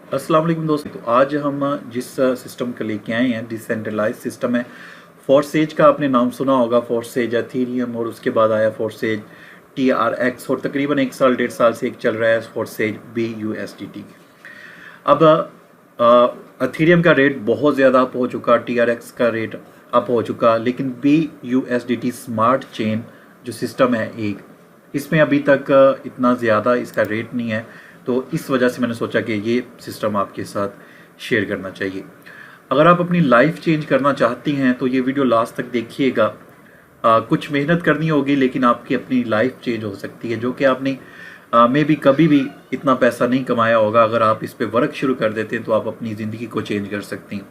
अस्सलाम वालेकुम दोस्तों। तो आज हम जिस सिस्टम को लेके आए हैं डिसेंट्रलाइज सिस्टम है। फॉरसेज का आपने नाम सुना होगा, फॉरसेज एथेरियम, और उसके बाद आया फॉरसेज TRX, और तकरीबन 1 साल 1.5 साल से एक चल रहा है फॉरसेज BUSDT। अब एथेरियम का रेट बहुत ज़्यादा अप हो चुका, TRX का रेट अप हो चुका, लेकिन BUSDT स्मार्ट चेन जो सिस्टम है एक, इसमें अभी तक इतना ज़्यादा इसका रेट नहीं है। तो इस वजह से मैंने सोचा कि ये सिस्टम आपके साथ शेयर करना चाहिए। अगर आप अपनी लाइफ चेंज करना चाहती हैं तो ये वीडियो लास्ट तक देखिएगा। कुछ मेहनत करनी होगी लेकिन आपकी अपनी लाइफ चेंज हो सकती है, जो कि आपने मे भी कभी भी इतना पैसा नहीं कमाया होगा। अगर आप इस पे वर्क शुरू कर देते हैं तो आप अपनी ज़िंदगी को चेंज कर सकती हैं।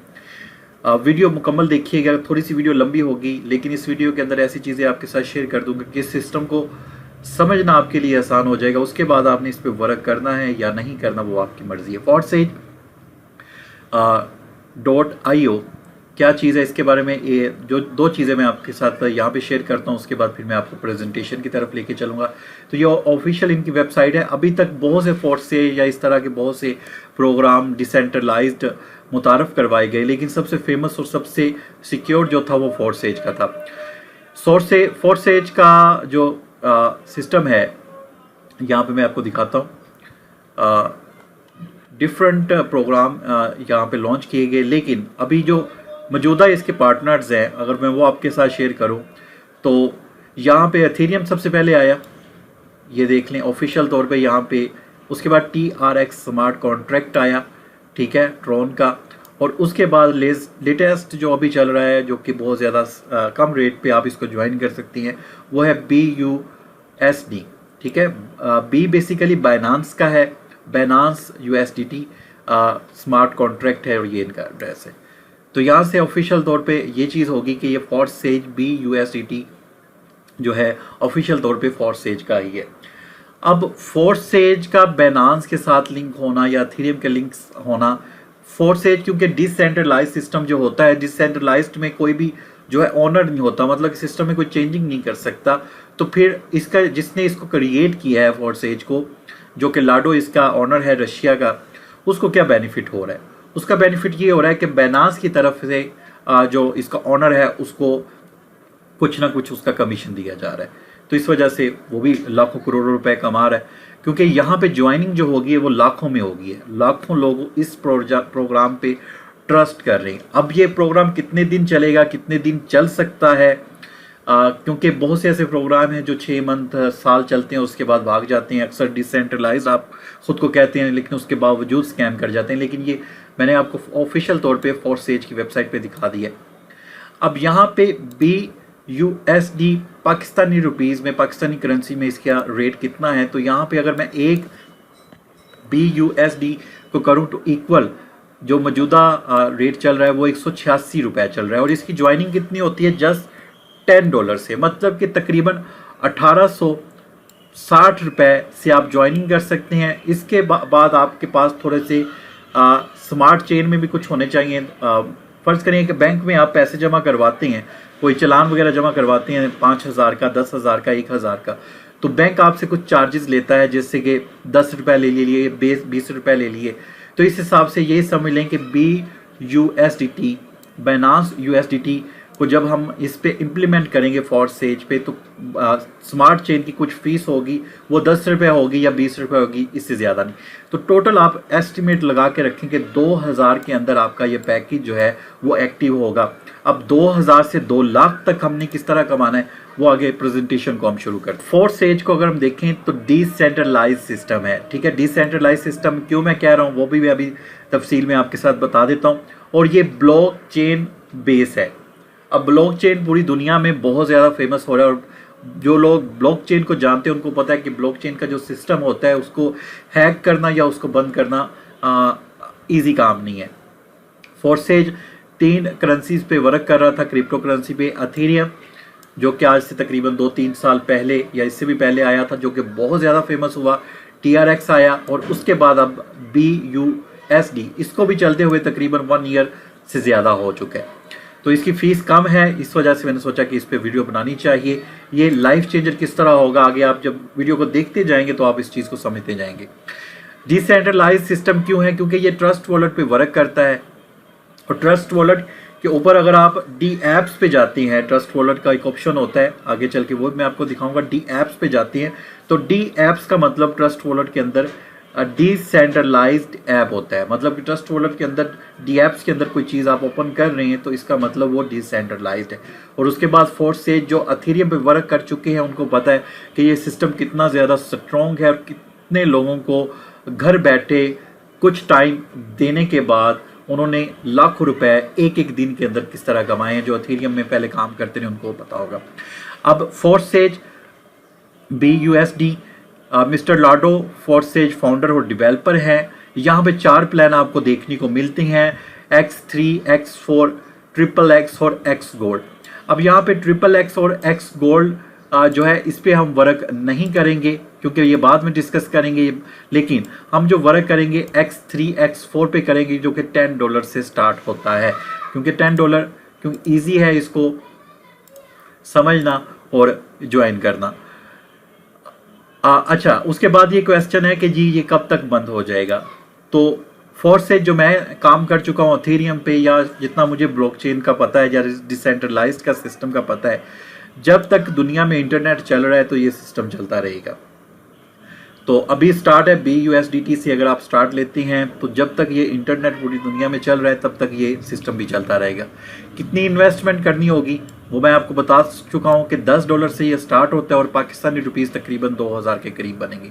वीडियो मुकम्मल देखिएगा। थोड़ी सी वीडियो लंबी होगी लेकिन इस वीडियो के अंदर ऐसी चीज़ें आपके साथ शेयर कर दूंगा कि इस सिस्टम को समझना आपके लिए आसान हो जाएगा। उसके बाद आपने इस पे वर्क करना है या नहीं करना वो आपकी मर्जी है। फॉरसेज .io क्या चीज़ है, इसके बारे में ये जो दो चीज़ें मैं आपके साथ यहाँ पे शेयर करता हूँ, उसके बाद फिर मैं आपको प्रेजेंटेशन की तरफ लेके चलूँगा। तो ये ऑफिशियल इनकी वेबसाइट है। अभी तक बहुत से फॉरसेज या इस तरह के बहुत से प्रोग्राम डिसेंट्रलाइज्ड मुतारफ़ करवाए गए, लेकिन सबसे फेमस और सबसे सिक्योर जो था वो फॉरसेज का था। फॉरसेज का जो सिस्टम है यहाँ पे मैं आपको दिखाता हूँ। डिफरेंट प्रोग्राम यहाँ पे लॉन्च किए गए, लेकिन अभी जो मौजूदा इसके पार्टनर्स हैं, अगर मैं वो आपके साथ शेयर करूँ तो यहाँ पे एथेरियम सबसे पहले आया, ये देख लें ऑफिशियल तौर पे यहाँ पे। उसके बाद TRX स्मार्ट कॉन्ट्रैक्ट आया, ठीक है, ट्रॉन का। और उसके बाद लेटेस्ट जो अभी चल रहा है, जो कि बहुत ज़्यादा कम रेट पे आप इसको ज्वाइन कर सकती हैं, वो है BUSD, ठीक है। बी बेसिकली बाइनांस का है, बाइनांस USDT स्मार्ट कॉन्ट्रैक्ट है और ये इनका एड्रेस है। तो यहाँ से ऑफिशियल तौर पे ये चीज़ होगी कि ये फॉरसेज BUSDT जो है ऑफिशियल तौर पे फॉरसेज का ही है। अब फॉरसेज का बाइनांस के साथ लिंक होना या एथेरियम के लिंक्स होना, फॉरसेज क्योंकि डिसेंट्रलाइज सिस्टम जो होता है, डिसेंट्रलाइज्ड में कोई भी जो है ऑनर नहीं होता, मतलब कि सिस्टम में कोई चेंजिंग नहीं कर सकता। तो फिर इसका जिसने इसको क्रिएट किया है फॉरसेज को, जो कि लाडो इसका ऑनर है रशिया का, उसको क्या बेनिफिट हो रहा है? उसका बेनिफिट ये हो रहा है कि बाइनांस की तरफ से जो इसका ऑनर है उसको कुछ ना कुछ उसका कमीशन दिया जा रहा है। तो इस वजह से वो भी लाखों करोड़ों रुपए कमा रहा है, क्योंकि यहाँ पे ज्वाइनिंग जो होगी वो लाखों में होगी है। लाखों लोग इस प्रोग्राम पे ट्रस्ट कर रहे हैं। अब ये प्रोग्राम कितने दिन चलेगा, कितने दिन चल सकता है, क्योंकि बहुत से ऐसे प्रोग्राम हैं जो 6 मंथ साल चलते हैं, उसके बाद भाग जाते हैं। अक्सर डिसेंट्रलाइज आप खुद को कहते हैं लेकिन उसके बावजूद स्कैम कर जाते हैं। लेकिन ये मैंने आपको ऑफिशियल तौर पे फॉरसेज की वेबसाइट पे दिखा दिया। अब यहाँ पे BUSD पाकिस्तानी रुपीज़ में, पाकिस्तानी करेंसी में इसका रेट कितना है, तो यहाँ पे अगर मैं एक BUSD को करूँ तो इक्वल जो मौजूदा रेट चल रहा है वो 186 रुपये चल रहा है। और इसकी ज्वाइनिंग कितनी होती है? जस्ट $10 से, मतलब कि तकरीबन 1860 रुपये से आप ज्वाइनिंग कर सकते हैं। इसके बाद आपके पास थोड़े से स्मार्ट चेन में भी कुछ होने चाहिए। फ़र्ज़ करें कि बैंक में आप पैसे जमा करवाते हैं, कोई चालान वगैरह जमा करवाते हैं 5000 का, 10,000 का, 1000 का, तो बैंक आपसे कुछ चार्जेस लेता है, जैसे कि 10 रुपये ले लिए, 20 रुपये ले लिए। तो इस हिसाब से ये समझ लें कि BUSDT बाइनांस USDT को जब हम इस पे इम्प्लीमेंट करेंगे फॉरसेज पे, तो स्मार्ट चेन की कुछ फीस होगी, वो 10 रुपये होगी या 20 रुपये होगी, इससे ज़्यादा नहीं। तो टोटल आप एस्टिमेट लगा के रखें कि 2000 के अंदर आपका ये पैकेज जो है वो एक्टिव होगा। अब 2000 से 2 लाख तक हमने किस तरह कमाना है वो आगे प्रेजेंटेशन को हम शुरू करते हैं। फॉरसेज को अगर हम देखें तो डिसेंट्रलाइज सिस्टम है, ठीक है। डिसेंट्रलाइज सिस्टम क्यों मैं कह रहा हूँ वो भी मैं अभी तफसील में आपके साथ बता देता हूँ। और ये ब्लॉक चेन बेस है। अब ब्लॉकचेन पूरी दुनिया में बहुत ज़्यादा फेमस हो रहा है, और जो लोग ब्लॉकचेन को जानते हैं उनको पता है कि ब्लॉकचेन का जो सिस्टम होता है उसको हैक करना या उसको बंद करना इजी काम नहीं है। फॉरसेज 3 करेंसीज पे वर्क कर रहा था, क्रिप्टो करेंसी पे एथेरियम, जो कि आज से तकरीबन 2-3 साल पहले या इससे भी पहले आया था, जो कि बहुत ज़्यादा फेमस हुआ। TRX आया और उसके बाद अब BUSD, इसको भी चलते हुए तकरीबन 1 ईयर से ज़्यादा हो चुका है। तो इसकी फ़ीस कम है, इस वजह से मैंने सोचा कि इस पे वीडियो बनानी चाहिए। ये लाइफ चेंजर किस तरह होगा आगे आप जब वीडियो को देखते जाएंगे तो आप इस चीज़ को समझते जाएंगे। डिसेंट्रलाइज सिस्टम क्यों है? क्योंकि ये ट्रस्ट वॉलेट पे वर्क करता है, और ट्रस्ट वॉलेट के ऊपर अगर आप डी एप्स पे जाते हैं, ट्रस्ट वॉलेट का एक ऑप्शन होता है, आगे चल के वो मैं आपको दिखाऊंगा। डी एप्स पे जाते हैं तो डी एप्स का मतलब ट्रस्ट वॉलेट के अंदर डिसेंट्रलाइज्ड ऐप होता है। मतलब कि ट्रस्ट वॉलेट के अंदर डी एप्स के अंदर कोई चीज़ आप ओपन कर रहे हैं तो इसका मतलब वो डिसेंट्रलाइज्ड है। और उसके बाद फोर्सेज जो अथेरियम पे वर्क कर चुके हैं उनको पता है कि ये सिस्टम कितना ज़्यादा स्ट्रॉन्ग है और कितने लोगों को घर बैठे कुछ टाइम देने के बाद उन्होंने लाखों रुपए एक एक दिन के अंदर किस तरह कमाए हैं। जो अथेरियम में पहले काम करते थे उनको पता होगा। अब फोर्सेज BUSD, मिस्टर लाडो फोर्सेज फाउंडर और डेवलपर है। यहाँ पे 4 प्लान आपको देखने को मिलते हैं, X3, X4, XXX और X गोल्ड। अब यहाँ पे XXX और X गोल्ड जो है इस पे हम वर्क नहीं करेंगे क्योंकि ये बाद में डिस्कस करेंगे, लेकिन हम जो वर्क करेंगे X3, X4 पे करेंगे जो कि $10 से स्टार्ट होता है। क्योंकि $10 क्योंकि ईजी है इसको समझना और ज्वाइन करना। अच्छा, उसके बाद ये क्वेश्चन है कि जी ये कब तक बंद हो जाएगा? तो फोर्सेज जो मैं काम कर चुका हूँ अथेरियम पे, या जितना मुझे ब्लॉकचेन का पता है या डिसेंट्रलाइज्ड का सिस्टम का पता है, जब तक दुनिया में इंटरनेट चल रहा है तो ये सिस्टम चलता रहेगा। तो अभी स्टार्ट है BUSDT से अगर आप स्टार्ट लेते हैं तो जब तक ये इंटरनेट पूरी दुनिया में चल रहा है तब तक ये सिस्टम भी चलता रहेगा। कितनी इन्वेस्टमेंट करनी होगी वो मैं आपको बता चुका हूँ कि $10 से ये स्टार्ट होता है और पाकिस्तानी रुपीस तकरीबन 2000 के करीब बनेंगे।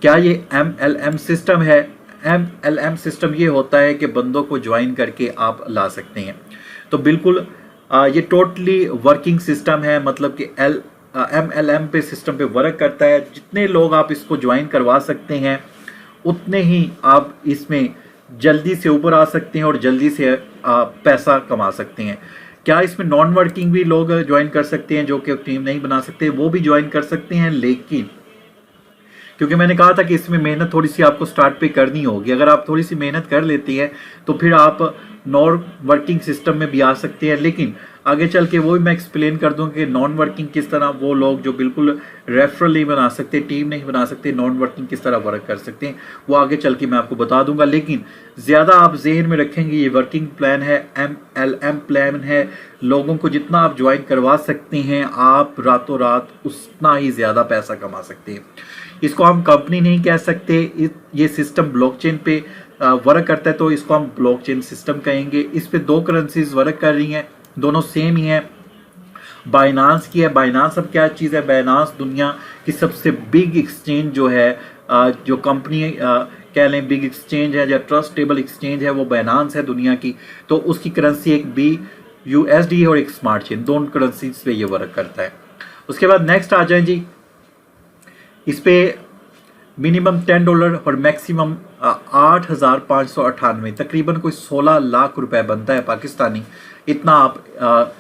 क्या ये MLM सिस्टम है? MLM सिस्टम ये होता है कि बंदों को ज्वाइन करके आप ला सकते हैं। तो बिल्कुल ये टोटली वर्किंग सिस्टम है, मतलब कि MLM पे सिस्टम पे वर्क करता है। जितने लोग आप इसको ज्वाइन करवा सकते हैं उतने ही आप इसमें जल्दी से ऊपर आ सकते हैं और जल्दी से पैसा कमा सकते हैं। क्या इसमें नॉन वर्किंग भी लोग ज्वाइन कर सकते हैं जो कि टीम नहीं बना सकते? वो भी ज्वाइन कर सकते हैं, लेकिन क्योंकि मैंने कहा था कि इसमें मेहनत थोड़ी सी आपको स्टार्ट पे करनी होगी। अगर आप थोड़ी सी मेहनत कर लेती हैं तो फिर आप नॉन वर्किंग सिस्टम में भी आ सकते हैं। लेकिन आगे चल के वो भी मैं एक्सप्लेन कर दूं कि नॉन वर्किंग किस तरह, वो लोग जो बिल्कुल रेफरल नहीं बना सकते, टीम नहीं बना सकते, नॉन वर्किंग किस तरह वर्क कर सकते हैं, वो आगे चल के मैं आपको बता दूंगा। लेकिन ज़्यादा आप जहन में रखेंगे ये वर्किंग प्लान है, MLM प्लान है। लोगों को जितना आप ज्वाइन करवा सकते हैं आप रातों रात उतना ही ज़्यादा पैसा कमा सकते हैं। इसको हम कंपनी नहीं कह सकते, ये सिस्टम ब्लॉकचेन पे वर्क करता है तो इसको हम ब्लॉकचेन सिस्टम कहेंगे। इस पे 2 करेंसीज वर्क कर रही हैं, दोनों सेम ही है। बाइनांस की है। बाइनांस अब क्या चीज़ है? बाइनांस दुनिया की सबसे बिग एक्सचेंज जो है, जो कंपनी कह लें बिग एक्सचेंज है या ट्रस्टेबल एक्सचेंज है, वो बाइनांस है दुनिया की। तो उसकी करेंसी एक BUSD है और एक स्मार्ट चेन, दोनों करेंसीज पे ये वर्क करता है। उसके बाद नेक्स्ट आ जाए जी, इस पे मिनिमम $10 और मैक्सिमम 8,598, तकरीबन कोई 16 लाख रुपए बनता है पाकिस्तानी। इतना आप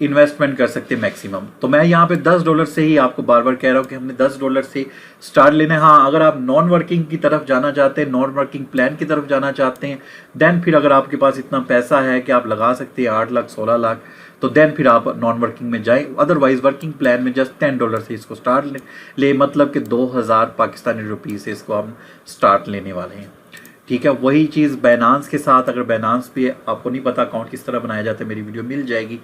इन्वेस्टमेंट कर सकते हैं मैक्सिमम। तो मैं यहाँ पे $10 से ही आपको बार बार कह रहा हूँ कि हमने $10 से स्टार्ट लेना है। हाँ, अगर आप नॉन वर्किंग की तरफ जाना चाहते हैं, नॉन वर्किंग प्लान की तरफ जाना चाहते हैं, देन फिर अगर आपके पास इतना पैसा है कि आप लगा सकते हैं 8 लाख 16 लाख, तो देन फिर आप नॉन वर्किंग में जाएं। अदरवाइज वर्किंग प्लान में जस्ट $10 से इसको स्टार्ट ले मतलब कि 2000 पाकिस्तानी रुपये से इसको हम स्टार्ट लेने वाले हैं। ठीक है, वही चीज़ बाइनांस के साथ, अगर बाइनांस पे आपको नहीं पता अकाउंट किस तरह बनाया जाता है, मेरी वीडियो मिल जाएगी।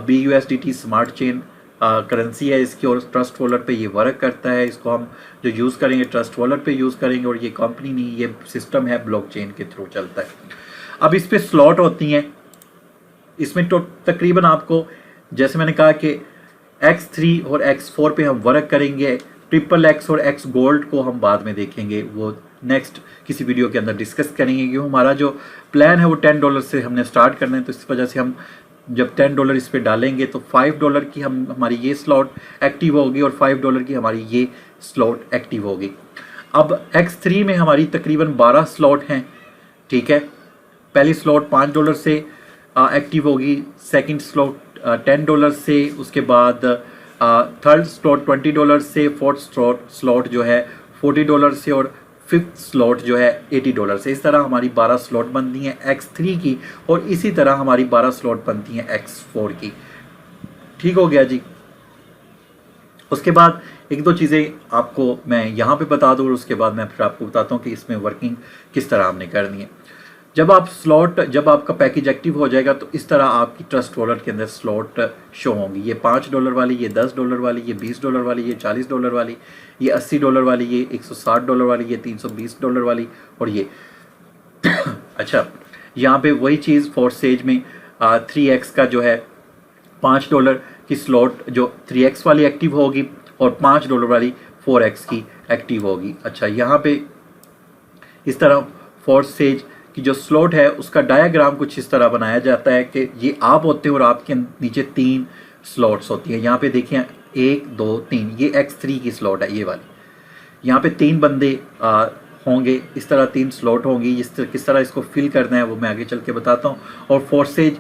BUSDT स्मार्ट चेन करेंसी है इसकी और ट्रस्ट वॉलेट पे ये वर्क करता है। इसको हम जो यूज़ करेंगे ट्रस्ट वॉलेट पे यूज़ करेंगे और ये कंपनी नहीं, ये सिस्टम है ब्लॉकचेन के थ्रू चलता है। अब इस पे स्लॉट होती हैं, इसमें तो तकरीबन आपको जैसे मैंने कहा कि X3 और X4 पे हम वर्क करेंगे। XXX और X गोल्ड को हम बाद में देखेंगे, वो नेक्स्ट किसी वीडियो के अंदर डिस्कस करेंगे। क्योंकि हमारा जो प्लान है वो $10 से हमने स्टार्ट करना है, तो इस वजह से हम जब $10 इस पे डालेंगे तो $5 की हमारी ये स्लॉट एक्टिव होगी और $5 की हमारी ये स्लॉट एक्टिव होगी। अब X3 में हमारी तकरीबन 12 स्लॉट हैं। ठीक है, पहली स्लॉट $5 से एक्टिव होगी, सेकंड स्लॉट $10 से, उसके बाद थर्ड स्लॉट $20 से, फोर्थ स्लॉट जो है $40 से और फिफ्थ स्लॉट जो है $80 से। इस तरह हमारी 12 स्लॉट बनती हैं X3 की और इसी तरह हमारी 12 स्लॉट बनती हैं X4 की। ठीक हो गया जी। उसके बाद एक दो चीज़ें आपको मैं यहाँ पे बता दूँ और उसके बाद मैं फिर आपको बताता हूँ कि इसमें वर्किंग किस तरह हमने करनी है। जब आपका पैकेज एक्टिव हो जाएगा तो इस तरह आपकी ट्रस्ट वॉलेट के अंदर स्लॉट शो होंगी। ये $5 वाली, ये $10 वाली, ये $20 वाली, ये $40 वाली, ये $80 वाली, ये $160 वाली, ये $320 वाली और ये अच्छा, यहाँ पे वही चीज़ फोर्सेज में 3x का जो है $5 की स्लॉट जो 3x वाली एक्टिव होगी और $5 वाली 4x की एक्टिव होगी। अच्छा, यहाँ पे इस तरह फोर्सेज की जो स्लॉट है उसका डायग्राम कुछ इस तरह बनाया जाता है कि ये आप होते हैं और आपके नीचे 3 स्लॉट्स होती हैं। यहाँ पे देखिए 1 2 3, ये X3 की स्लॉट है ये वाली। यहाँ पे 3 बंदे होंगे, इस तरह 3 स्लॉट होंगी। किस तरह इसको फिल करना है वो मैं आगे चल के बताता हूँ। और फोर्सेज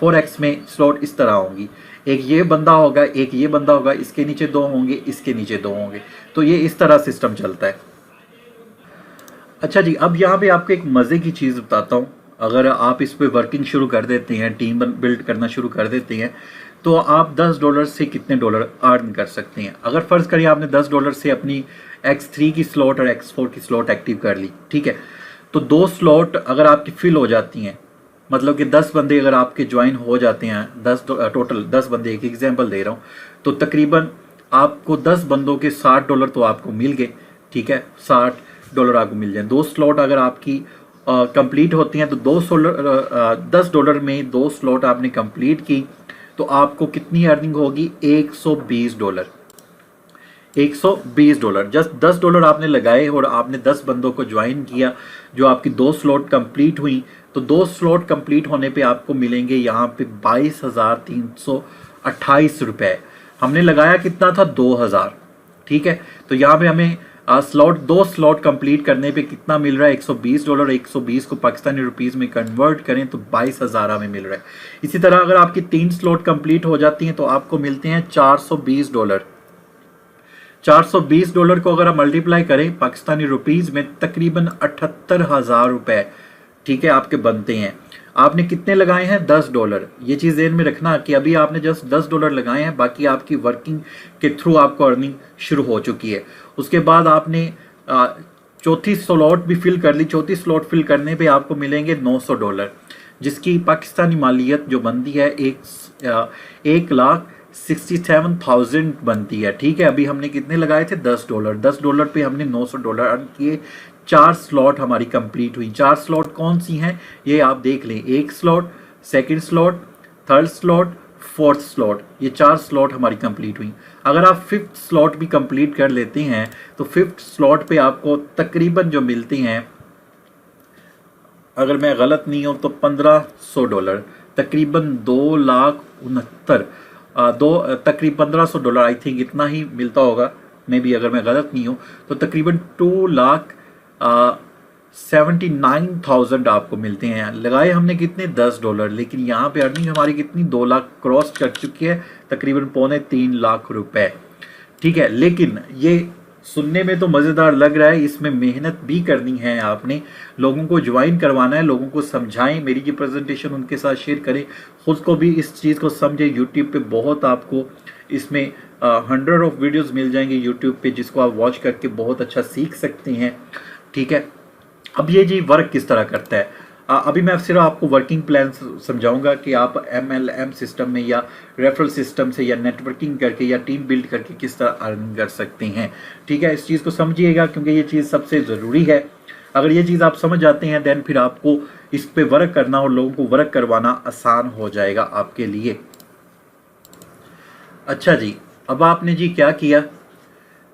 4x में स्लॉट इस तरह होंगी, एक ये बंदा होगा, एक ये बंदा होगा, इसके नीचे 2 होंगे, इसके नीचे 2 होंगे। तो ये इस तरह सिस्टम चलता है। अच्छा जी, अब यहाँ पे आपको एक मज़े की चीज़ बताता हूँ। अगर आप इस पे वर्किंग शुरू कर देते हैं, टीम बिल्ड करना शुरू कर देते हैं, तो आप $10 से कितने डॉलर अर्न कर सकते हैं। अगर फ़र्ज़ करिए आपने $10 से अपनी X3 की स्लॉट और X4 की स्लॉट एक्टिव कर ली, ठीक है, तो 2 स्लॉट अगर आपकी फिल हो जाती हैं, मतलब कि 10 बंदे अगर आपके ज्वाइन हो जाते हैं, टोटल 10 बंदे, एक एग्जाम्पल दे रहा हूँ, तो तकरीबन आपको 10 बंदों के $60 तो आपको मिल गए, ठीक है, $60 आपको मिल जाए। 2 स्लॉट अगर आपकी कंप्लीट होती हैं तो $10 में 2 स्लॉट आपने कंप्लीट की तो आपको कितनी अर्निंग होगी, $120। $120 जस्ट $10 आपने लगाए और आपने 10 बंदों को ज्वाइन किया, जो आपकी 2 स्लॉट कंप्लीट हुई, तो 2 स्लॉट कंप्लीट होने पे आपको मिलेंगे यहाँ पे 22,328 रुपये। हमने लगाया कितना था, 2,000, ठीक है। तो यहाँ पे हमें स्लॉट 2 स्लॉट कंप्लीट करने पे कितना मिल रहा है, $120। 120 को पाकिस्तानी रुपीज़ में कन्वर्ट करें तो 22,000 हमें मिल रहा है। इसी तरह अगर आपकी 3 स्लॉट कंप्लीट हो जाती हैं तो आपको मिलते हैं $420। $420 को अगर आप मल्टीप्लाई करें पाकिस्तानी रुपीज़ में तकरीबन 78,000 रुपये, ठीक है, आपके बनते हैं। आपने कितने लगाए हैं, $10। ये चीज़ ध्यान में रखना कि अभी आपने जस्ट $10 लगाए हैं, बाकी आपकी वर्किंग के थ्रू आपको अर्निंग शुरू हो चुकी है। उसके बाद आपने चौथी स्लॉट भी फिल कर ली। चौथी स्लॉट फिल करने पे आपको मिलेंगे $900, जिसकी पाकिस्तानी मालियत जो बनती है 1,67,000 बनती है, ठीक है। अभी हमने कितने लगाए थे, $10। $10 पे हमने $900 अर्न किए। 4 स्लॉट हमारी कंप्लीट हुई। 4 स्लॉट कौन सी हैं ये आप देख लें, 1 slot, second slot, third slot, fourth slot, ये 4 स्लॉट हमारी कंप्लीट हुई। अगर आप 5th स्लॉट भी कंप्लीट कर लेते हैं तो 5th स्लॉट पे आपको तकरीबन जो मिलते हैं, अगर मैं गलत नहीं हूँ तो $1,500, तकरीबन 2,69,000 तकरीबन $1,500 आई थिंक इतना ही मिलता होगा, मे बी, अगर मैं गलत नहीं हूँ तो तकरीबन 2,79,000 आपको मिलते हैं। लगाए हमने कितने, $10, लेकिन यहाँ पे अर्निंग हमारी कितनी, 2 लाख क्रॉस कर चुकी है, तकरीबन 2.25 लाख रुपए, ठीक है। लेकिन ये सुनने में तो मज़ेदार लग रहा है, इसमें मेहनत भी करनी है, आपने लोगों को ज्वाइन करवाना है, लोगों को समझाएं, मेरी ये प्रेजेंटेशन उनके साथ शेयर करें, खुद को भी इस चीज़ को समझें। यूट्यूब पे बहुत आपको इसमें 100 ऑफ वीडियोस मिल जाएंगे यूट्यूब पे, जिसको आप वॉच करके बहुत अच्छा सीख सकते हैं, ठीक है। अब ये जी वर्क किस तरह करता है, अभी मैं सिर्फ आपको वर्किंग प्लान समझाऊंगा कि आप MLM सिस्टम में या रेफरल सिस्टम से या नेटवर्किंग करके या टीम बिल्ड करके किस तरह अर्निंग कर सकते हैं, ठीक है। इस चीज़ को समझिएगा क्योंकि ये चीज़ सबसे ज़रूरी है। अगर ये चीज़ आप समझ जाते हैं देन फिर आपको इस पे वर्क करना और लोगों को वर्क करवाना आसान हो जाएगा आपके लिए। अच्छा जी, अब आपने जी क्या किया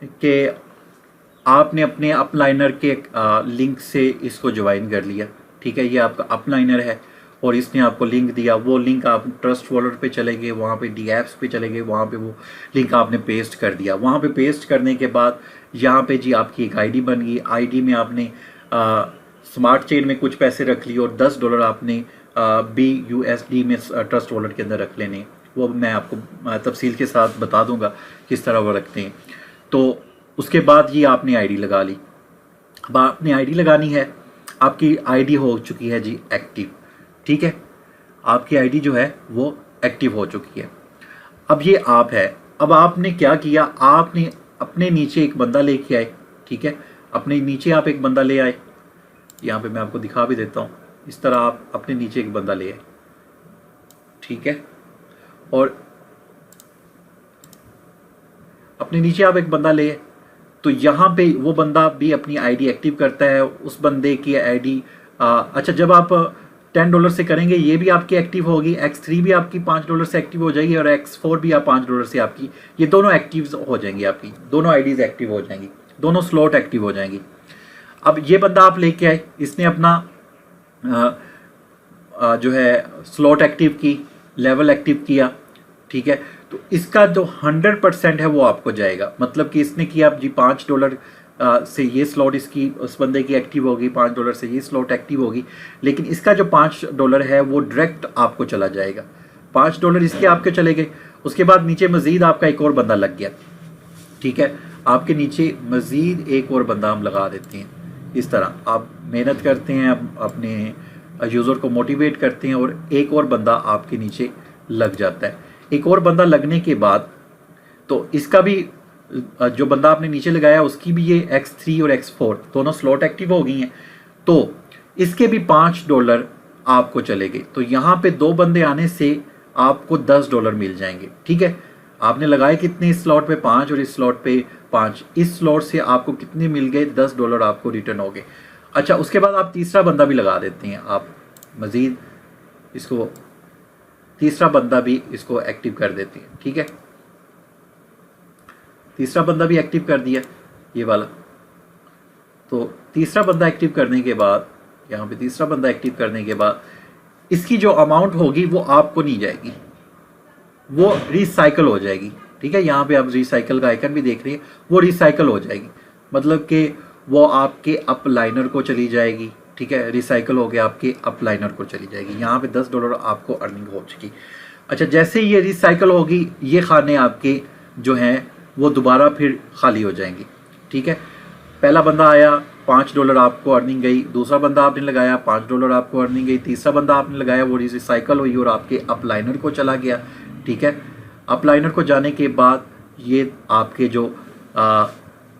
कि आपने अपने अपलाइनर के लिंक से इसको ज्वाइन कर लिया, ठीक है। ये आपका अपलाइनर है और इसने आपको लिंक दिया, वो लिंक आप ट्रस्ट वॉलेट पे चले गए, वहाँ पे DApps पे चले गए, वहाँ पे वो लिंक आपने पेस्ट कर दिया। वहाँ पे पेस्ट करने के बाद यहाँ पे जी आपकी एक आईडी बन गई। आईडी में आपने स्मार्ट चेन में कुछ पैसे रख लिए और $10 आपने BUSD में ट्रस्ट वॉलेट के अंदर रख लेने। वो मैं आपको तफसील के साथ बता दूंगा किस तरह वो रखते हैं। तो उसके बाद ये आपने आईडी लगा ली। अब आपने आईडी लगानी है, आपकी आईडी हो चुकी है जी एक्टिव, ठीक है। आपकी आईडी जो है वो एक्टिव हो चुकी है। अब ये आप है, अब आपने क्या किया, आपने अपने नीचे एक बंदा लेके आए, ठीक है, अपने नीचे आप एक बंदा ले आए, यहाँ पे मैं आपको दिखा भी देता हूँ, इस तरह आप अपने नीचे एक बंदा ले आए, ठीक है, और अपने नीचे आप एक बंदा ले आए, तो यहाँ पे वो बंदा भी अपनी आईडी एक्टिव करता है, उस बंदे की आईडी अच्छा जब आप $10 से करेंगे ये भी आपकी एक्टिव होगी, X3 भी आपकी $5 से एक्टिव हो जाएगी और X4 भी आप $5 से आपकी, ये दोनों एक्टिव हो जाएंगी, आपकी दोनों आईडीज एक्टिव हो जाएंगी, दोनों स्लॉट एक्टिव हो जाएंगी। अब ये बंदा आप लेके आए, इसने अपना जो है स्लॉट एक्टिव की, लेवल एक्टिव किया, ठीक है, तो इसका जो 100% है वो आपको जाएगा, मतलब कि इसने किया जी $5 से ये स्लॉट इसकी उस बंदे की एक्टिव होगी, $5 से ये स्लॉट एक्टिव होगी, लेकिन इसका जो $5 है वो डायरेक्ट आपको चला जाएगा, $5 इसके आपके चले गए। उसके बाद नीचे मजीद आपका एक और बंदा लग गया, ठीक है, आपके नीचे मजीद एक और बंदा हम लगा देते हैं, इस तरह आप मेहनत करते हैं, अपने यूज़र को मोटिवेट करते हैं और एक और बंदा आपके नीचे लग जाता है। एक और बंदा लगने के बाद तो इसका भी जो बंदा आपने नीचे लगाया उसकी भी ये X3 और X4 दोनों स्लॉट एक्टिव हो गई हैं, तो इसके भी $5 आपको चलेंगे। तो यहाँ पे 2 बंदे आने से आपको $10 मिल जाएंगे, ठीक है। आपने लगाए कितने, इस स्लॉट पे 5 और इस स्लॉट पे 5, इस स्लॉट से आपको कितने मिल गए, $10 आपको रिटर्न हो गए। अच्छा उसके बाद आप तीसरा बंदा भी लगा देते हैं, आप मज़ीद इसको तीसरा बंदा भी इसको एक्टिव कर देते हैं, ठीक है, तीसरा बंदा भी एक्टिव कर दिया ये वाला। तो तीसरा बंदा एक्टिव करने के बाद, यहाँ पे तीसरा बंदा एक्टिव करने के बाद इसकी जो अमाउंट होगी वो आपको नहीं जाएगी, वो रिसाइकल हो जाएगी, ठीक है। यहाँ पे आप रिसाइकल का आइकन भी देख रही है, वो रिसाइकल हो जाएगी, मतलब कि वो आपके अपलाइनर को चली जाएगी, ठीक है, रिसाइकल हो गया आपके अपलाइनर को चली जाएगी। यहाँ पे $10 आपको अर्निंग हो चुकी। अच्छा जैसे ये रिसाइकल होगी ये खाने आपके जो हैं वो दोबारा फिर खाली हो जाएंगे, ठीक है। पहला बंदा आया $5 आपको अर्निंग गई, दूसरा बंदा आपने लगाया $5 आपको अर्निंग गई, तीसरा बंदा आपने लगाया वो रिसाइकल हुई और आपके अपलाइनर को चला गया, ठीक है। अपलाइनर को जाने के बाद ये आपके जो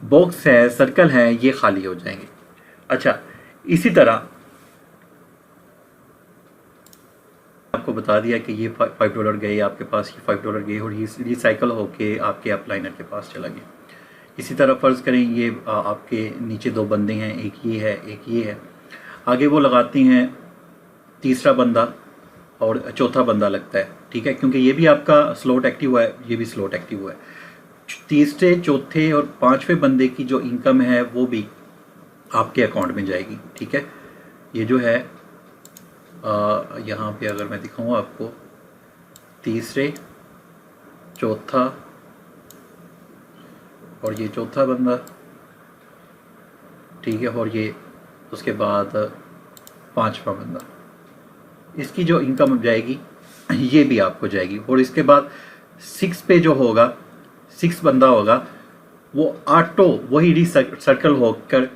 बॉक्स है, सर्कल हैं, ये खाली हो जाएंगे। अच्छा इसी तरह आपको बता दिया कि ये $5 गए आपके पास, ये $5 गए और ये रिसाइकल होके आपके अपलाइनर के पास चला गया। इसी तरह फ़र्ज़ करें ये आपके नीचे 2 बंदे हैं, एक ये है एक ये है, आगे वो लगाते हैं तीसरा बंदा और चौथा बंदा लगता है, ठीक है, क्योंकि ये भी आपका स्लॉट एक्टिव हुआ है, ये भी स्लॉट एक्टिव हुआ है। तीसरे चौथे और 5वें बंदे की जो इनकम है वो भी आपके अकाउंट में जाएगी, ठीक है। ये जो है यहाँ पे अगर मैं दिखाऊँ आपको, तीसरे चौथा और ये चौथा बंदा, ठीक है, और ये उसके बाद 5वां बंदा, इसकी जो इनकम जाएगी ये भी आपको जाएगी। और इसके बाद 6 पे जो होगा, 6 बंदा होगा, वो ऑटो वही रिसर्कल होकर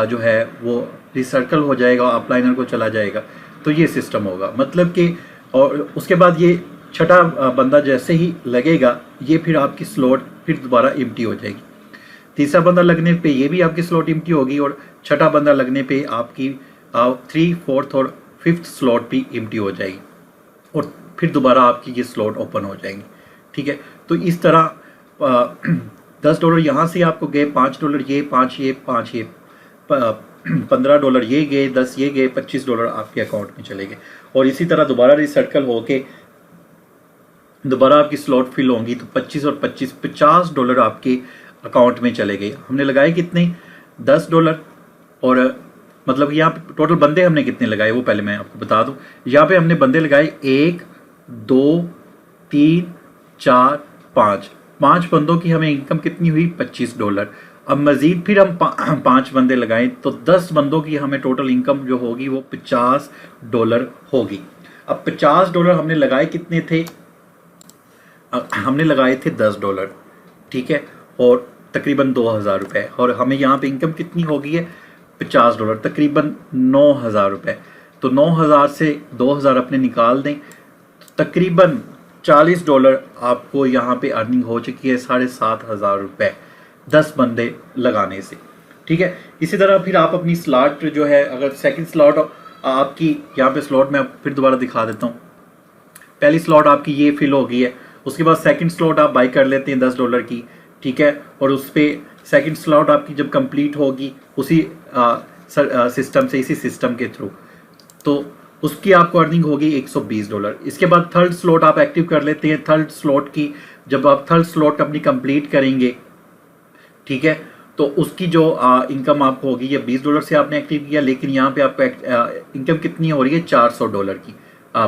जो है वो रिसर्कल हो जाएगा, अपलाइनर को चला जाएगा। तो ये सिस्टम होगा, मतलब कि और उसके बाद ये छठा बंदा जैसे ही लगेगा ये फिर आपकी स्लॉट फिर दोबारा एम्प्टी हो जाएगी। तीसरा बंदा लगने पे ये भी आपकी स्लॉट एम्प्टी होगी और छठा बंदा लगने पे आपकी 3, 4 और 5th स्लॉट भी एम्प्टी हो जाएगी और फिर दोबारा आपकी ये स्लॉट ओपन हो जाएंगी, ठीक है। तो इस तरह $10 यहाँ से आपको गए, $5 ये, 5 ये, 5 ये, $15 ये गए, 10 ये गए, $25 आपके अकाउंट में चले गए। और इसी तरह दोबारा रिसर्कल होके दोबारा आपकी स्लॉट फिल होंगी तो 25 और 25 $50 आपके अकाउंट में चले गए। हमने लगाए कितने, $10 और मतलब यहाँ पे टोटल बंदे हमने कितने लगाए वो पहले मैं आपको बता दूं। यहाँ पे हमने बंदे लगाए 1, 2, 3, 4, 5 बंदों की हमें इनकम कितनी हुई, $25। अब मज़ीद फिर हम 5 बंदे लगाएं तो 10 बंदों की हमें टोटल इनकम जो होगी वो $50 होगी। अब $50 हमने लगाए कितने थे, हमने लगाए थे $10, ठीक है, और तकरीबन 2000 रुपये, और हमें यहाँ पे इनकम कितनी हो गई है $50, तकरीबन 9000 रुपये। तो 9000 से 2000 अपने निकाल दें तो तकरीबन $40 आपको यहाँ पे अर्निंग हो चुकी है, 7,500 रुपये 10 बंदे लगाने से। ठीक है, इसी तरह फिर आप अपनी स्लॉट जो है, अगर सेकंड स्लॉट आपकी यहाँ पे स्लॉट में फिर दोबारा दिखा देता हूँ। पहली स्लॉट आपकी ये फिल हो गई है, उसके बाद सेकंड स्लॉट आप बाई कर लेते हैं $10 की। ठीक है, और उस पर सेकंड स्लॉट आपकी जब कंप्लीट होगी उसी सिस्टम से, इसी सिस्टम के थ्रू, तो उसकी आपको अर्निंग होगी $120। इसके बाद थर्ड स्लॉट आप एक्टिव कर लेते हैं। थर्ड स्लॉट की जब आप थर्ड स्लॉट अपनी कंप्लीट करेंगे, ठीक है, तो उसकी जो इनकम आपको होगी, ये $20 से आपने एक्टिव किया, लेकिन यहाँ पे आपको इनकम कितनी हो रही है, $400 की।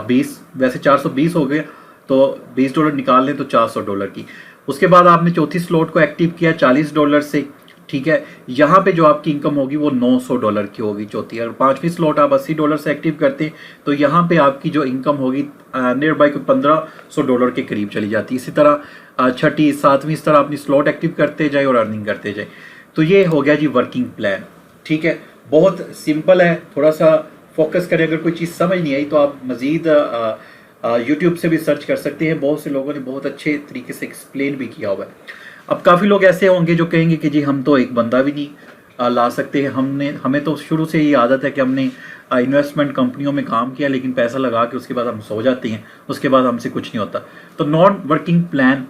20 वैसे 420 हो गए, तो $20 निकाल लें तो $400 की। उसके बाद आपने चौथी स्लॉट को एक्टिव किया $40 से। ठीक है, यहाँ पे जो आपकी इनकम होगी वो $900 की होगी चौथी। अगर पांचवी स्लॉट आप $80 से एक्टिव करते हैं तो यहाँ पे आपकी जो इनकम होगी नियर बाई $1500 के करीब चली जाती है। इसी तरह छठी सातवीं इस तरह अपनी स्लॉट एक्टिव करते जाए और अर्निंग करते जाए। तो ये हो गया जी वर्किंग प्लान। ठीक है, बहुत सिंपल है, थोड़ा सा फोकस करें। अगर कोई चीज़ समझ नहीं आई तो आप मज़ीद यूट्यूब से भी सर्च कर सकते हैं, बहुत से लोगों ने बहुत अच्छे तरीके से एक्सप्लेन भी किया हुआ है। अब काफ़ी लोग ऐसे होंगे जो कहेंगे कि जी हम तो एक बंदा भी नहीं ला सकते हैं, हमें तो शुरू से ही आदत है कि हमने इन्वेस्टमेंट कंपनियों में काम किया, लेकिन पैसा लगा के उसके बाद हम सो जाते हैं, उसके बाद हमसे कुछ नहीं होता। तो नॉन वर्किंग प्लान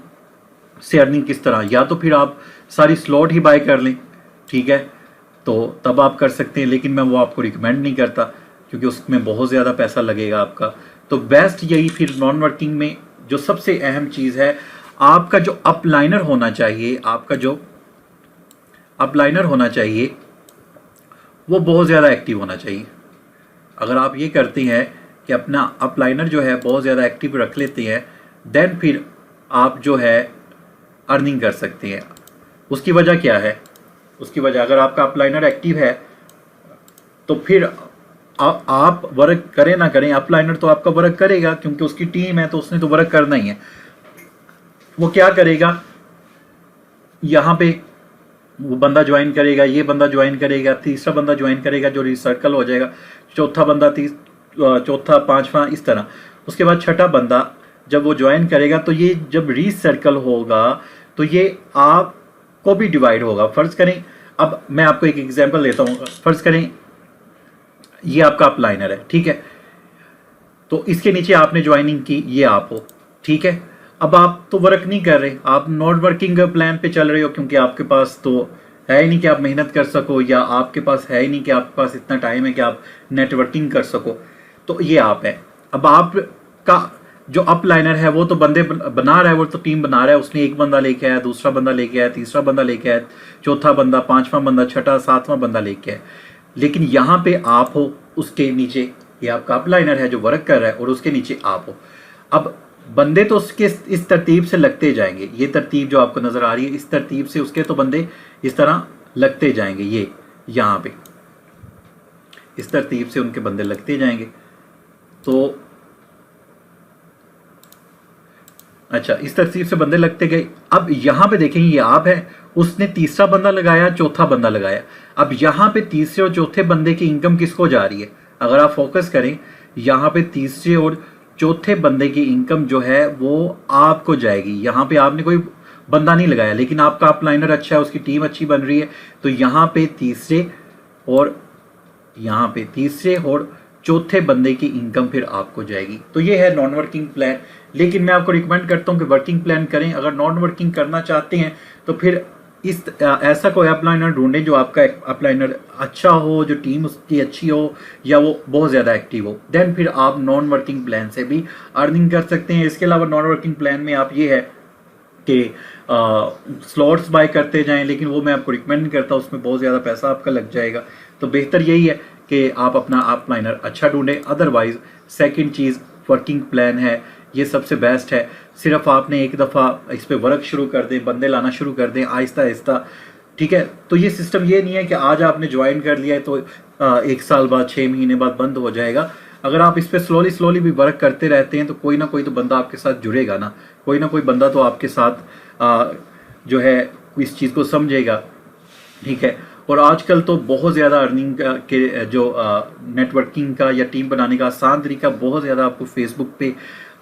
से अर्निंग किस तरह, या तो फिर आप सारी स्लॉट ही बाय कर लें, ठीक है, तो तब आप कर सकते हैं, लेकिन मैं वो आपको रिकमेंड नहीं करता क्योंकि उसमें बहुत ज़्यादा पैसा लगेगा आपका। तो बेस्ट यही फिर नॉन वर्किंग में जो सबसे अहम चीज़ है, आपका जो अपलाइनर होना चाहिए, आपका जो अपलाइनर होना चाहिए वो बहुत ज़्यादा एक्टिव होना चाहिए। अगर आप ये करते हैं कि अपना अपलाइनर जो है बहुत ज़्यादा एक्टिव रख लेते हैं, देन फिर आप जो है अर्निंग कर सकते हैं। उसकी वजह क्या है, उसकी वजह अगर आपका अपलाइनर एक्टिव है तो फिर आप वर्क करें ना करें, अपलाइनर तो आपका वर्क करेगा क्योंकि उसकी टीम है, तो उसने तो वर्क करना ही है। वो क्या करेगा, यहाँ पे वो बंदा ज्वाइन करेगा, ये बंदा ज्वाइन करेगा, तीसरा बंदा ज्वाइन करेगा जो रिसर्कल हो जाएगा, चौथा बंदा चौथा पांचवा इस तरह। उसके बाद छठा बंदा जब वो ज्वाइन करेगा तो ये जब रिसर्कल होगा तो ये आपको भी डिवाइड होगा। फर्ज करें, अब मैं आपको एक एग्जांपल लेता हूँ, फर्ज करें ये आपका अपलाइनर है, ठीक है, तो इसके नीचे आपने ज्वाइनिंग की, ये आप हो, ठीक है। अब आप तो वर्क नहीं कर रहे, आप नॉट वर्किंग प्लान पे चल रहे हो क्योंकि आपके पास तो है ही नहीं कि आप मेहनत कर सको, या आपके पास है ही नहीं कि आपके पास इतना टाइम है कि आप नेटवर्किंग कर सको। तो ये आप है। अब आपका जो अपलाइनर है वो तो बंदे बना रहा है, वो तो टीम बना रहा है, उसने एक बंदा लेके आया, दूसरा बंदा लेके आया, तीसरा बंदा लेके आया, चौथा बंदा, पांचवा बंदा, छठा सातवां बंदा लेके आया। लेकिन यहाँ पे आप हो, उसके नीचे ये आपका अपलाइनर है जो वर्क कर रहा है, और उसके नीचे आप हो। अब बंदे तो उसके इस तरतीब से लगते जाएंगे, ये तरतीब जो आपको नजर आ रही है, इस तरतीब से उसके तो बंदे इस तरह लगते जाएंगे, ये यहाँ पे इस तरतीब से उनके बंदे लगते जाएंगे। तो अच्छा, इस तरतीब से बंदे लगते गए। अब यहाँ पे देखेंगे ये आप है, उसने तीसरा बंदा लगाया, चौथा बंदा लगाया। अब यहाँ पे तीसरे और चौथे बंदे की इनकम किसको जा रही है, अगर आप फोकस करें यहाँ पे तीसरे और चौथे बंदे की इनकम जो है वो आपको जाएगी। यहाँ पे आपने कोई बंदा नहीं लगाया, लेकिन आपका अपलाइनर अच्छा है, उसकी टीम अच्छी बन रही है, तो यहाँ पे तीसरे और यहाँ पे तीसरे और चौथे बंदे की इनकम फिर आपको जाएगी। तो ये है नॉन वर्किंग प्लान। लेकिन मैं आपको रिकमेंड करता हूँ कि वर्किंग प्लान करें। अगर नॉन वर्किंग करना चाहते हैं तो फिर ऐसा कोई अपलाइनर ढूंढें जो आपका अपलाइनर अच्छा हो, जो टीम उसकी अच्छी हो, या वो बहुत ज़्यादा एक्टिव हो, देन फिर आप नॉन वर्किंग प्लान से भी अर्निंग कर सकते हैं। इसके अलावा नॉन वर्किंग प्लान में आप ये है कि स्लॉट्स बाय करते जाएं, लेकिन वो मैं आपको रिकमेंड नहीं करता, उसमें बहुत ज़्यादा पैसा आपका लग जाएगा। तो बेहतर यही है कि आप अपना अपलाइनर अच्छा ढूंढें। अदरवाइज सेकंड चीज़ वर्किंग प्लान है, ये सबसे बेस्ट है। सिर्फ आपने एक दफ़ा इस पर वर्क शुरू कर दें, बंदे लाना शुरू कर दें आहिस्ता आहिस्ता, ठीक है। तो ये सिस्टम ये नहीं है कि आज आपने ज्वाइन कर लिया है तो 1 साल बाद 6 महीने बाद बंद हो जाएगा। अगर आप इस पर स्लोली भी वर्क करते रहते हैं तो कोई ना कोई तो बंदा आपके साथ जुड़ेगा ना, कोई ना कोई बंदा तो आपके साथ जो है इस चीज़ को समझेगा, ठीक है। और आजकल तो बहुत ज़्यादा अर्निंग के जो नेटवर्किंग का या टीम बनाने का आसान तरीका बहुत ज़्यादा आपको फेसबुक पे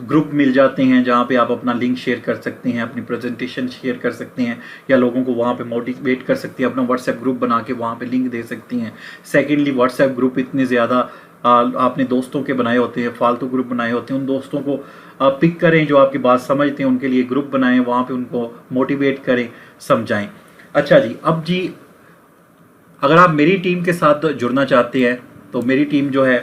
ग्रुप मिल जाते हैं, जहाँ पे आप अपना लिंक शेयर कर सकते हैं, अपनी प्रेजेंटेशन शेयर कर सकते हैं या लोगों को वहाँ पे मोटिवेट कर सकते हैं, अपना व्हाट्सएप ग्रुप बना के वहाँ पे लिंक दे सकती हैं। सेकेंडली, व्हाट्सएप ग्रुप इतने ज़्यादा आपने दोस्तों के बनाए होते हैं, फालतू ग्रुप बनाए होते हैं, उन दोस्तों को पिक करें जो आपकी बात समझते हैं, उनके लिए ग्रुप बनाएं, वहाँ पे उनको मोटिवेट करें, समझाएं। अच्छा जी, अब जी अगर आप मेरी टीम के साथ जुड़ना चाहते हैं तो मेरी टीम जो है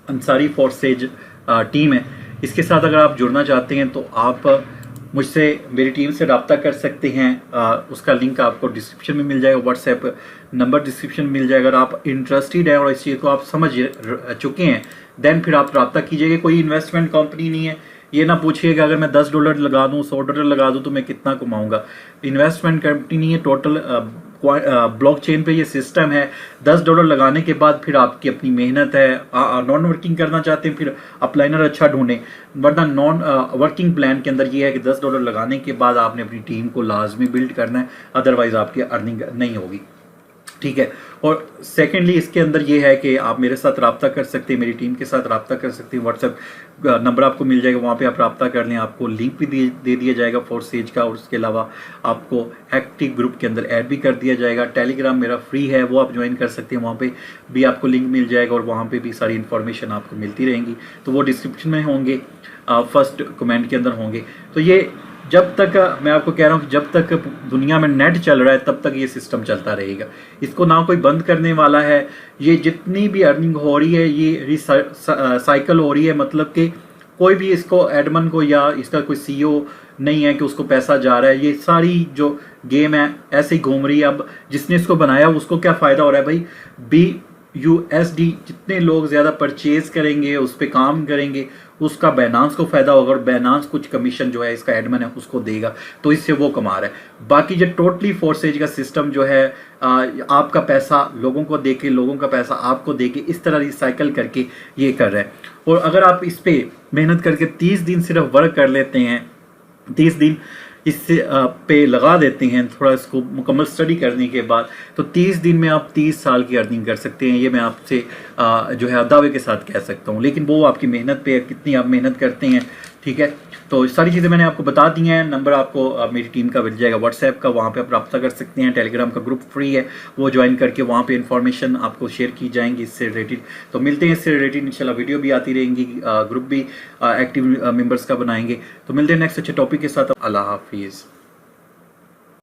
अंसारी फोर्सेज टीम है, इसके साथ अगर आप जुड़ना चाहते हैं तो आप मुझसे मेरी टीम से रब्ता कर सकते हैं। उसका लिंक आपको डिस्क्रिप्शन में मिल जाएगा, व्हाट्सएप नंबर डिस्क्रिप्शन में मिल जाएगा। अगर आप इंटरेस्टेड हैं और इस चीज़ को आप समझ चुके हैं देन फिर आप रब्ता कीजिएगा। कोई इन्वेस्टमेंट कंपनी नहीं है, ये ना पूछिएगा अगर मैं $10 लगा दूँ, $100 लगा दूँ तो मैं कितना कमाऊंगा। इन्वेस्टमेंट कंपनी नहीं है, टोटल ब्लॉकचेन पे ये सिस्टम है। $10 लगाने के बाद फिर आपकी अपनी मेहनत है। नॉन वर्किंग करना चाहते हैं फिर अपलाइनर अच्छा ढूंढें, वरना नॉन वर्किंग प्लान के अंदर ये है कि $10 लगाने के बाद आपने अपनी टीम को लाजमी बिल्ड करना है, अदरवाइज आपकी अर्निंग नहीं होगी। ठीक है। और सेकेंडली इसके अंदर ये है कि आप मेरे साथ रब्ता कर सकते हैं, मेरी टीम के साथ रब्ता कर सकते हैं। व्हाट्सएप नंबर आपको मिल जाएगा, वहाँ पे आप रब्ता कर लें। आपको लिंक भी दे दिया जाएगा फोर्सेज का, और उसके अलावा आपको एक्टिव ग्रुप के अंदर ऐड भी कर दिया जाएगा। टेलीग्राम मेरा फ्री है, वो आप ज्वाइन कर सकते हैं, वहाँ पे भी आपको लिंक मिल जाएगा और वहाँ पे भी सारी इन्फॉर्मेशन आपको मिलती रहेंगी। तो वो डिस्क्रिप्शन में होंगे, फर्स्ट कमेंट के अंदर होंगे। तो ये जब तक मैं आपको कह रहा हूँ कि जब तक दुनिया में नेट चल रहा है तब तक ये सिस्टम चलता रहेगा, इसको ना कोई बंद करने वाला है। ये जितनी भी अर्निंग हो रही है ये साइकिल हो रही है, मतलब कि कोई भी इसको एडमन को या इसका कोई सीईओ नहीं है कि उसको पैसा जा रहा है। ये सारी जो गेम है ऐसे ही घूम रही है। अब जिसने इसको बनाया उसको क्या फ़ायदा हो रहा है भाई? BUSD जितने लोग ज़्यादा परचेज करेंगे, उस पर काम करेंगे, उसका बाइनेंस को फ़ायदा होगा और बाइनेंस कुछ कमीशन जो है इसका एडमिन है उसको देगा, तो इससे वो कमा रहा है। बाकी जो टोटली फोर्सेज का सिस्टम जो है आपका पैसा लोगों को देके, लोगों का पैसा आपको देके, इस तरह रिसाइकल करके ये कर रहा है। और अगर आप इस पर मेहनत करके 30 दिन सिर्फ वर्क कर लेते हैं, 30 दिन इससे पे लगा देते हैं, थोड़ा इसको मुकम्मल स्टडी करने के बाद, तो 30 दिन में आप 30 साल की अर्निंग कर सकते हैं। ये मैं आपसे जो है दावे के साथ कह सकता हूँ, लेकिन वो आपकी मेहनत पे है, कितनी आप मेहनत करते हैं। ठीक है, तो सारी चीज़ें मैंने आपको बता दी हैं। नंबर आपको मेरी टीम का मिल जाएगा व्हाट्सएप का, वहाँ पे आप रब्ता कर सकते हैं। टेलीग्राम का ग्रुप फ्री है, वो ज्वाइन करके वहाँ पे इन्फॉर्मेशन आपको शेयर की जाएंगी इससे रिलेटेड। तो मिलते हैं इससे रिलेटेड, इंशाल्लाह वीडियो भी आती रहेंगी, ग्रुप भी एक्टिव मेंबर्स का बनाएंगे। तो मिलते हैं नेक्स्ट अच्छे टॉपिक के साथ। अल्लाह हाफिज़।